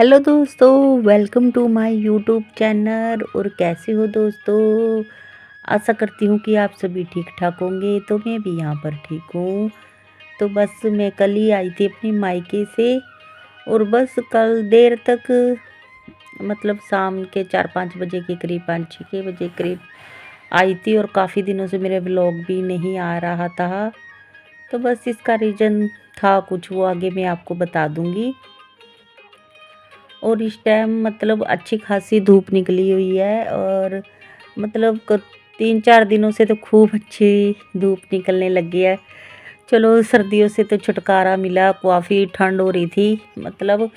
Hello दोस्तों, welcome to my YouTube channel. और कैसे हो दोस्तों? आशा करती हूँ कि आप सभी ठीक ठाक होंगे। तो मैं भी यहाँ पर ठीक हूँ। तो बस मैं कल ही आई थी अपनी मायके से, और बस कल देर तक मतलब शाम के 4-5 बजे के करीब, 5-6 बजे करीब आई थी। और काफ़ी दिनों से मेरे व्लॉग भी नहीं आ रहा था। तो बस इसका रीज़न था कुछ, वो आगे मैं आपको बता दूँगी। और इस टाइम मतलब अच्छी खासी धूप निकली हुई है, और मतलब 3-4 दिनों से तो खूब अच्छी धूप निकलने लगी है। चलो, सर्दियों से तो छुटकारा मिला। काफ़ी ठंड हो रही थी, मतलब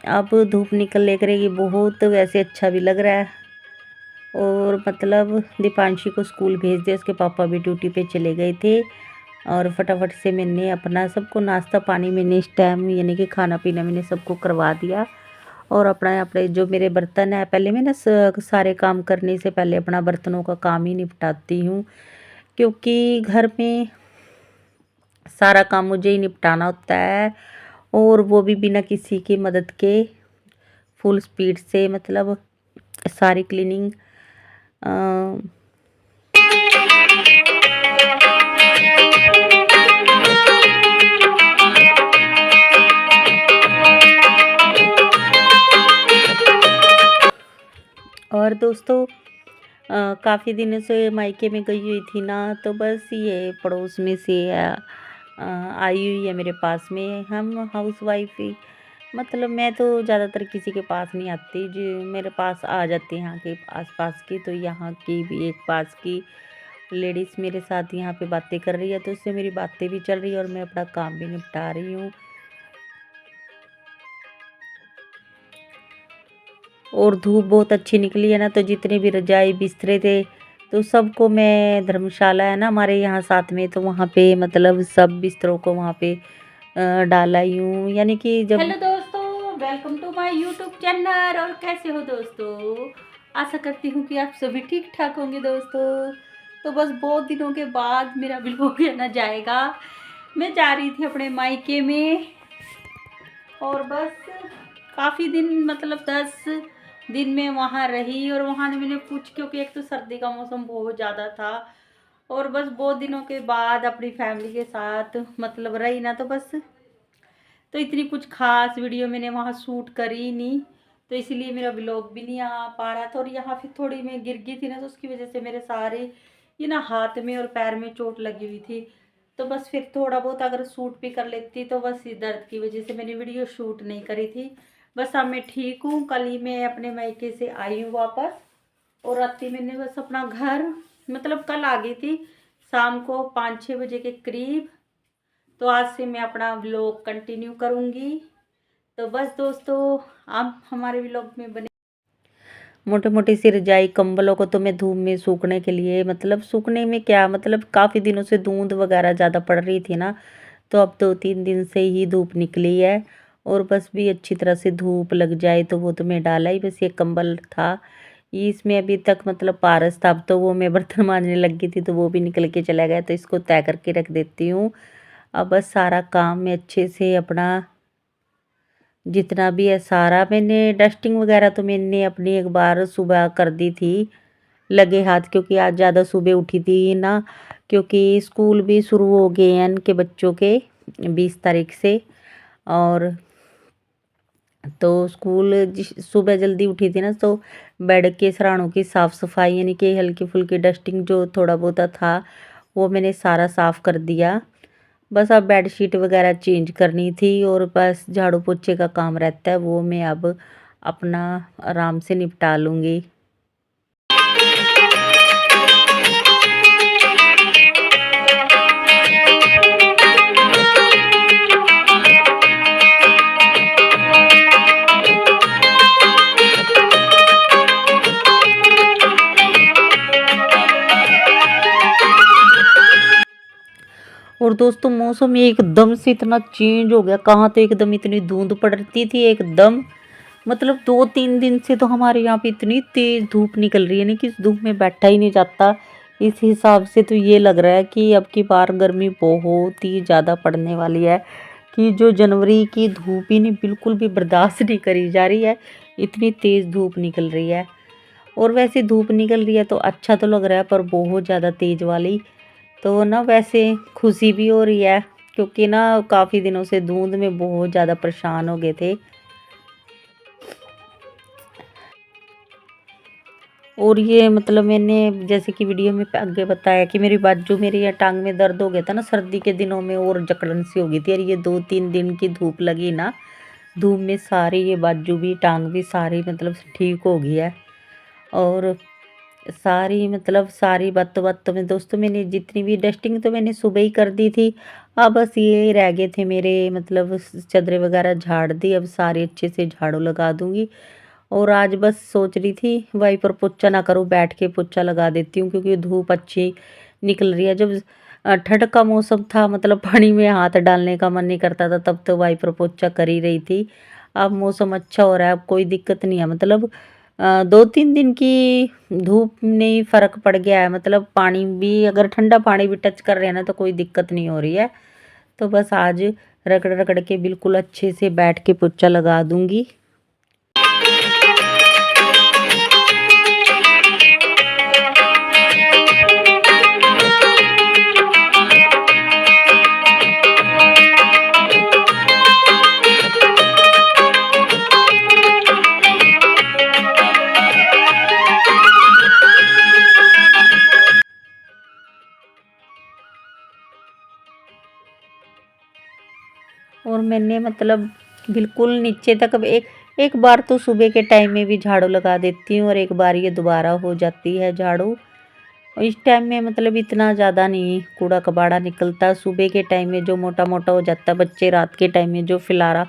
अब धूप निकल करेगी बहुत, वैसे अच्छा भी लग रहा है। और मतलब दीपांशी को स्कूल भेज दिया, उसके पापा भी ड्यूटी पे चले गए थे। और फटाफट से मैंने अपना सबको नाश्ता पानी मैंने इस टाइम यानी कि खाना पीना मैंने सबको करवा दिया। और अपना अपने जो मेरे बर्तन है, पहले मैं ना सारे काम करने से पहले अपना बर्तनों का काम ही निपटाती हूँ, क्योंकि घर में सारा काम मुझे ही निपटाना होता है। और वो भी बिना किसी की मदद के फुल स्पीड से, मतलब सारी क्लीनिंग। और दोस्तों, काफ़ी दिनों से मायके में गई हुई थी ना, तो बस ये पड़ोस में से आई हुई है मेरे पास में। हम हाउस वाइफ ही, मतलब मैं तो ज़्यादातर किसी के पास नहीं आती, जो मेरे पास आ जाती हैं यहाँ के आसपास की। तो यहाँ की भी एक पास की लेडीज़ मेरे साथ यहाँ पे बातें कर रही है, तो उससे मेरी बातें भी चल रही है और मैं अपना काम भी निपटा रही हूँ। और धूप बहुत अच्छी निकली है ना, तो जितने भी रजाई बिस्तरे थे तो सबको मैं, धर्मशाला है ना हमारे यहाँ साथ में, तो वहाँ पे मतलब सब बिस्तरों को वहाँ पे डाला ही हूँ। यानी कि जब हेलो दोस्तों, welcome to my YouTube channel. और कैसे हो दोस्तों? आशा करती हूँ कि आप सभी ठीक ठाक होंगे दोस्तों। तो बस बहुत दिनों के बाद मेरा व्लॉग ना जाएगा। मैं जा रही थी अपने मायके में, और बस काफ़ी दिन, मतलब 10 दिन में वहाँ रही। और वहाँ मैंने कुछ, क्योंकि एक तो सर्दी का मौसम बहुत ज़्यादा था, और बस बहुत दिनों के बाद अपनी फैमिली के साथ मतलब रही ना, तो बस तो इतनी कुछ खास वीडियो मैंने वहाँ शूट करी नहीं, तो इसलिए मेरा व्लॉग भी नहीं आ पा रहा था। और यहाँ फिर थोड़ी मैं गिर गई थी ना, तो उसकी वजह से मेरे सारे ये ना हाथ में और पैर में चोट लगी हुई थी। तो बस फिर थोड़ा बहुत अगर शूट भी कर लेती, तो बस इस दर्द की वजह से मैंने वीडियो शूट नहीं करी थी। बस अब मैं ठीक हूँ। कल ही मैं अपने मायके से आई हूँ वापस, और राती मैंने बस अपना घर, मतलब कल आ गई थी शाम को 5-6 बजे के करीब। तो आज से मैं अपना व्लॉग कंटिन्यू करूँगी। तो बस दोस्तों, आप हमारे व्लॉग में बने। मोटे मोटे सी रजाई कंबलों को तो मैं धूप में सूखने के लिए, मतलब सूखने में क्या, मतलब काफ़ी दिनों से धुंध वगैरह ज़्यादा पड़ रही थी ना, तो अब 2-3 दिन से ही धूप निकली है। और बस भी अच्छी तरह से धूप लग जाए तो वो तो मैं डाला ही। बस ये कंबल था, इसमें अभी तक मतलब पारस था, अब तो वो मैं बर्तन मांजने लग गई थी तो वो भी निकल के चला गया, तो इसको तय करके रख देती हूँ। अब बस सारा काम मैं अच्छे से अपना, जितना भी है सारा, मैंने डस्टिंग वगैरह तो मैंने अपनी एक बार सुबह कर दी थी लगे हाथ, क्योंकि आज ज़्यादा सुबह उठी थी ना, क्योंकि स्कूल भी शुरू हो गए हैं इनके बच्चों के 20 तारीख से। और तो स्कूल सुबह जल्दी उठी थी ना, तो बेड के सराहनों की साफ़ सफाई, यानी कि हल्की फुल्की डस्टिंग जो थोड़ा बहुत था वो मैंने सारा साफ़ कर दिया। बस अब बेडशीट वगैरह चेंज करनी थी, और बस झाड़ू पोछे का काम रहता है, वो मैं अब अपना आराम से निपटा लूँगी। और दोस्तों, मौसम एकदम से इतना चेंज हो गया, कहाँ तो एकदम इतनी धुंध पड़ती थी एकदम, मतलब 2-3 दिन से तो हमारे यहाँ पे इतनी तेज़ धूप निकल रही है ना कि इस धूप में बैठा ही नहीं जाता। इस हिसाब से तो ये लग रहा है कि अब की बार गर्मी बहुत ही ज़्यादा पड़ने वाली है, कि जो जनवरी की धूप ही नहीं बिल्कुल भी बर्दाश्त नहीं करी जा रही है, इतनी तेज़ धूप निकल रही है। और वैसे धूप निकल रही है तो अच्छा तो लग रहा है, पर बहुत ज़्यादा तेज़ वाली। तो ना वैसे खुशी भी हो रही है, क्योंकि ना काफ़ी दिनों से धुंध में बहुत ज़्यादा परेशान हो गए थे। और ये मतलब मैंने जैसे कि वीडियो में आगे बताया कि मेरी बाजू, मेरी ये टांग में दर्द हो गया था ना सर्दी के दिनों में, और जकड़न सी हो गई थी। और ये 2-3 दिन की धूप लगी ना, धूप में सारी ये बाजू भी टांग भी सारी मतलब ठीक हो गई है। और सारी मतलब सारी बातों बातों में दोस्तों मैंने जितनी भी डस्टिंग तो मैंने सुबह ही कर दी थी। अब बस ये रह गए थे मेरे मतलब चादरें वगैरह झाड़ दी, अब सारे अच्छे से झाड़ू लगा दूंगी। और आज बस सोच रही थी वहीं पर पोछा ना करूँ, बैठ के पोछा लगा देती हूँ, क्योंकि धूप अच्छी निकल रही है। जब ठंड का मौसम था मतलब पानी में हाथ डालने का मन नहीं करता था, तब तो वहीं पर पोछा कर ही रही थी। अब मौसम अच्छा हो रहा है, अब कोई दिक्कत नहीं है। मतलब 2-3 दिन की धूप में फ़र्क पड़ गया है। मतलब पानी भी अगर ठंडा पानी भी टच कर रहे हैं ना तो कोई दिक्कत नहीं हो रही है। तो बस आज रगड़ रगड़ के बिल्कुल अच्छे से बैठ के पोछा लगा दूंगी। और मैंने मतलब बिल्कुल नीचे तक अब एक एक बार तो सुबह के टाइम में भी झाड़ू लगा देती हूँ, और एक बार ये दोबारा हो जाती है झाड़ू। और इस टाइम में मतलब इतना ज़्यादा नहीं कूड़ा कबाड़ा निकलता। सुबह के टाइम में जो मोटा मोटा हो जाता है, बच्चे रात के टाइम में जो खिलारा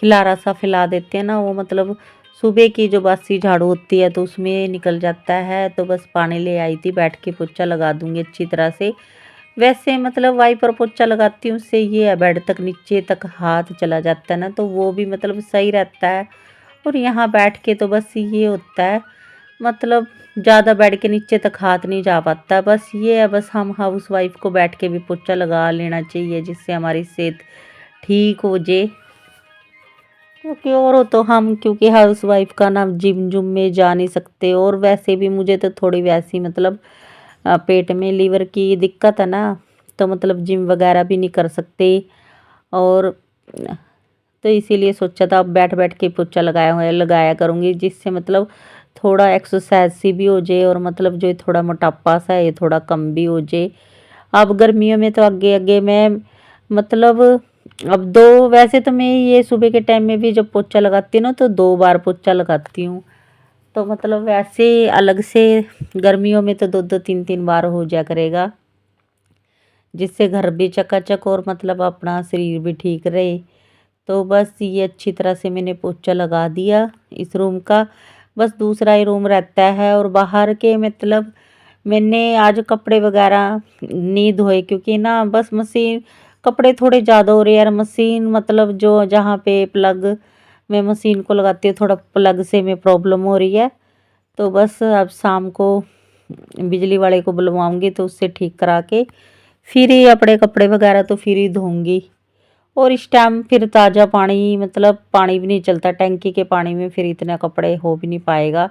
खिलारा सा फैला देते हैं ना, वो मतलब सुबह की जो बासी झाड़ू होती है तो उसमें निकल जाता है। तो बस पानी ले आई थी, बैठ के पोछा लगा दूंगी अच्छी तरह से। वैसे मतलब वाइपर पोछा लगाती हूँ, उससे ये है बेड तक नीचे तक हाथ चला जाता है ना, तो वो भी मतलब सही रहता है। और यहाँ बैठ के तो बस ये होता है मतलब ज़्यादा बेड के नीचे तक हाथ नहीं जा पाता। बस ये है, बस हम हाउस वाइफ को बैठ के भी पोछा लगा लेना चाहिए, जिससे हमारी सेहत ठीक हो जाए। क्योंकि और हो तो हम, क्योंकि हाउस वाइफ का ना जिम जुम में जा नहीं सकते। और वैसे भी मुझे तो थोड़ी वैसी मतलब पेट में लीवर की दिक्कत है ना, तो मतलब जिम वगैरह भी नहीं कर सकते। और तो इसीलिए सोचा था अब बैठ बैठ के पोछा लगाया करूँगी, जिससे मतलब थोड़ा एक्सरसाइज सी भी हो जाए, और मतलब जो थोड़ा मोटापा सा है ये थोड़ा कम भी हो जाए। अब गर्मियों में तो आगे आगे मैं मतलब अब दो, वैसे तो मैं ये सुबह के टाइम में भी जब पोछा लगाती हूँ ना तो 2 बार पोछा लगाती हूँ। तो मतलब वैसे अलग से गर्मियों में तो 2-2 3-3 बार हो जाया करेगा, जिससे घर भी चकाचक और मतलब अपना शरीर भी ठीक रहे। तो बस ये अच्छी तरह से मैंने पोछा लगा दिया इस रूम का। बस दूसरा ही रूम रहता है। और बाहर के मतलब मैंने आज कपड़े वगैरह नहीं धोए, क्योंकि ना बस मशीन कपड़े थोड़े ज़्यादा हो रहे हैं यार। मशीन मतलब जो जहाँ पे प्लग मैं मशीन को लगाती हूँ, थोड़ा प्लग से में प्रॉब्लम हो रही है। तो बस अब शाम को बिजली वाले को बुलवाऊंगी तो उससे ठीक करा के फिर ही अपने कपड़े वगैरह तो फिर ही धोऊंगी। और इस टाइम फिर ताज़ा पानी मतलब पानी भी नहीं चलता टैंकी के पानी में, फिर इतना कपड़े हो भी नहीं पाएगा।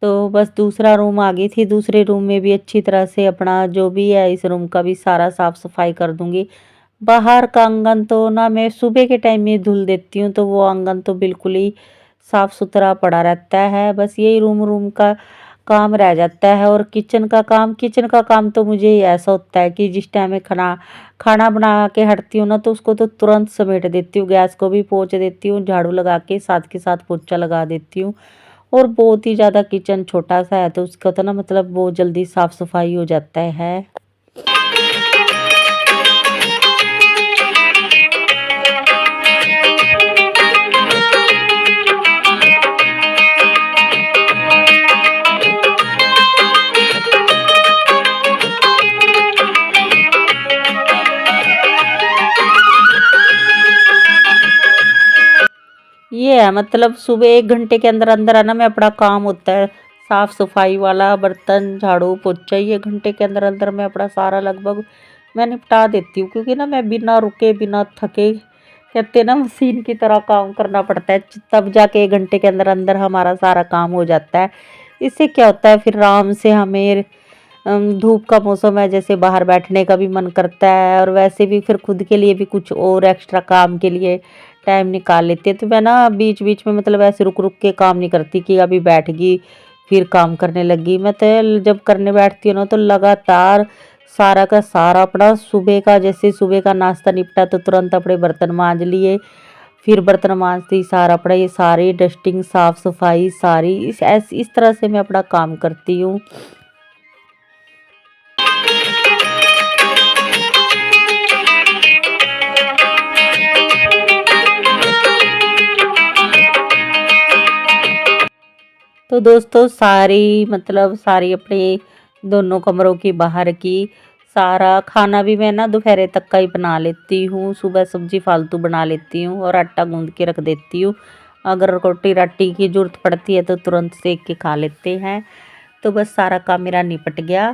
तो बस दूसरा रूम आ गई थी, दूसरे रूम में भी अच्छी तरह से अपना जो भी है इस रूम का भी सारा साफ सफाई कर दूंगी। बाहर का आंगन तो ना मैं सुबह के टाइम में धुल देती हूँ, तो वो आंगन तो बिल्कुल ही साफ सुथरा पड़ा रहता है। बस यही रूम रूम का काम रह जाता है। और किचन का काम तो मुझे ऐसा होता है कि जिस टाइम में खाना खाना बना के हटती हूँ ना, तो उसको तो तुरंत समेट देती हूँ, गैस को भी पोंछ देती हूँ, झाड़ू लगा के साथ पोछा लगा देती हूँ। और बहुत ही ज़्यादा किचन छोटा सा है, तो उसका तो ना मतलब वो जल्दी साफ सफाई हो जाता है। ये है मतलब सुबह 1 घंटे के अंदर अंदर है ना, मैं अपना काम होता है साफ सफाई वाला, बर्तन झाड़ू पोछा, ये घंटे के अंदर अंदर मैं अपना सारा लगभग मैं निपटा देती हूँ, क्योंकि ना मैं बिना रुके बिना थके, कहते ना मशीन की तरह काम करना पड़ता है, तब जाके 1 घंटे के अंदर अंदर हमारा सारा काम हो जाता है। इससे क्या होता है, फिर आराम से हमें धूप का मौसम है, जैसे बाहर बैठने का भी मन करता है, और वैसे भी फिर खुद के लिए भी कुछ और एक्स्ट्रा काम के लिए टाइम निकाल लेते हैं। तो मैं ना बीच बीच में मतलब ऐसे रुक रुक के काम नहीं करती कि अभी बैठ गई फिर काम करने लगी। मैं तो जब करने बैठती हूँ ना तो लगातार सारा का सारा अपना सुबह का, जैसे सुबह का नाश्ता निपटा तो तुरंत अपने बर्तन मांज लिए, फिर बर्तन मांजते ही सारा अपना ये सारी डस्टिंग साफ सफाई सारी इस तरह से मैं अपना काम करती हूँ। तो दोस्तों सारी मतलब सारी अपने दोनों कमरों की बाहर की सारा खाना भी मैं ना दोपहर तक का ही बना लेती हूँ। सुबह सब्जी फालतू बना लेती हूँ और आटा गूंद के रख देती हूँ। अगर रोटी राटी की जरूरत पड़ती है तो तुरंत सेक के खा लेते हैं। तो बस सारा काम मेरा निपट गया।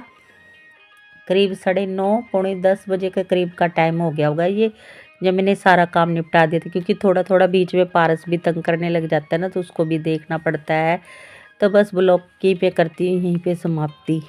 करीब 9:30 पौने 10 बजे के करीब का टाइम हो गया होगा ये, जब मैंने सारा काम निपटा दिया था। क्योंकि थोड़ा थोड़ा बीच में पारस भी तंग करने लग जाता है ना, तो उसको भी देखना पड़ता है। तो बस ब्लॉग की पे करती हूँ यहीं पे समाप्ति।